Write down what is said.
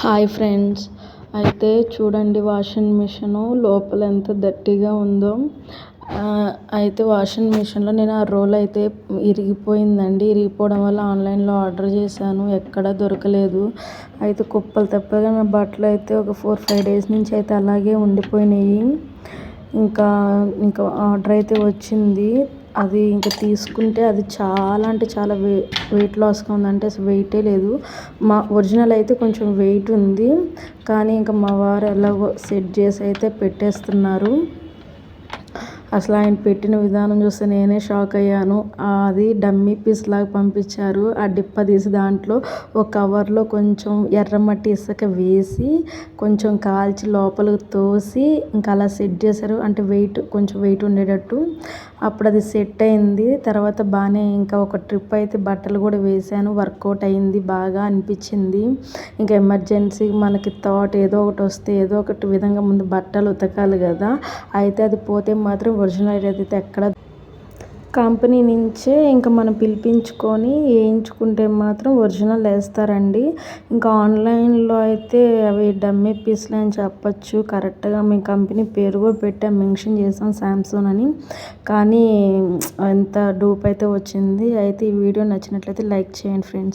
Hi friends, అయితే చూడండి washing machine లోపల ఎంత దట్టిగా ఉందో. అయితే వాషింగ్ మిషన్లో నేను ఆ రోల్ అయితే ఇరిగిపోయిందండి. ఇరిగిపోవడం వల్ల ఆన్లైన్లో ఆర్డర్ చేశాను, ఎక్కడ దొరకలేదు. అయితే కుప్పలు తప్పగా నా బట్టలు అయితే ఒక 4-5 డేస్ నుంచి అయితే అలాగే ఉండిపోయినాయి. ఇంకా ఇంకా ఆర్డర్ అయితే వచ్చింది. అది ఇంకా తీసుకుంటే అది చాలా అంటే చాలా వెయిట్ లాస్గా ఉంది. అంటే అసలు వెయిటే లేదు. మా ఒరిజినల్ అయితే కొంచెం వెయిట్ ఉంది, కానీ ఇంకా మా వారు ఎలాగో సెట్ చేసి అయితే పెట్టేస్తున్నారు. అసలు ఆయన పెట్టిన విధానం చూస్తే నేనే షాక్ అయ్యాను. అది డమ్మీ పీస్ లాగా పంపించారు. ఆ డిప్ప తీసి దాంట్లో ఒక కవర్లో కొంచెం ఎర్రమట్టి ఇసుక వేసి కొంచెం కాల్చి లోపలికి తోసి ఇంకా అలా సెట్ చేశారు. అంటే కొంచెం వెయిట్ ఉండేటట్టు. అప్పుడు అది సెట్ అయింది. తర్వాత బాగానే ఇంకా ఒక ట్రిప్ అయితే బట్టలు కూడా వేసాను, వర్కౌట్ అయింది, బాగా అనిపించింది. ఇంకా ఎమర్జెన్సీ మనకి థాట్ ఏదో ఒకటి వస్తే ఏదో ఒకటి విధంగా ముందు బట్టలు ఉతకాలి కదా. అయితే అది పోతే మాత్రం ఒరిజినల్ అయితే ఎక్కడ కంపెనీ నుంచే ఇంకా మనం పిలిపించుకొని వేయించుకుంటే మాత్రం ఒరిజినల్ వేస్తారండి. ఇంకా ఆన్లైన్లో అయితే అవి డమ్మీ పీస్లు అని చెప్పచ్చు. కరెక్ట్గా మీ కంపెనీ పేరు కూడా పెట్టాం, మెన్షన్ చేసాం శాంసంగ్ అని. కానీ ఎంత డూప్ అయితే వచ్చింది. అయితే ఈ వీడియో నచ్చినట్లయితే లైక్ చేయండి ఫ్రెండ్స్.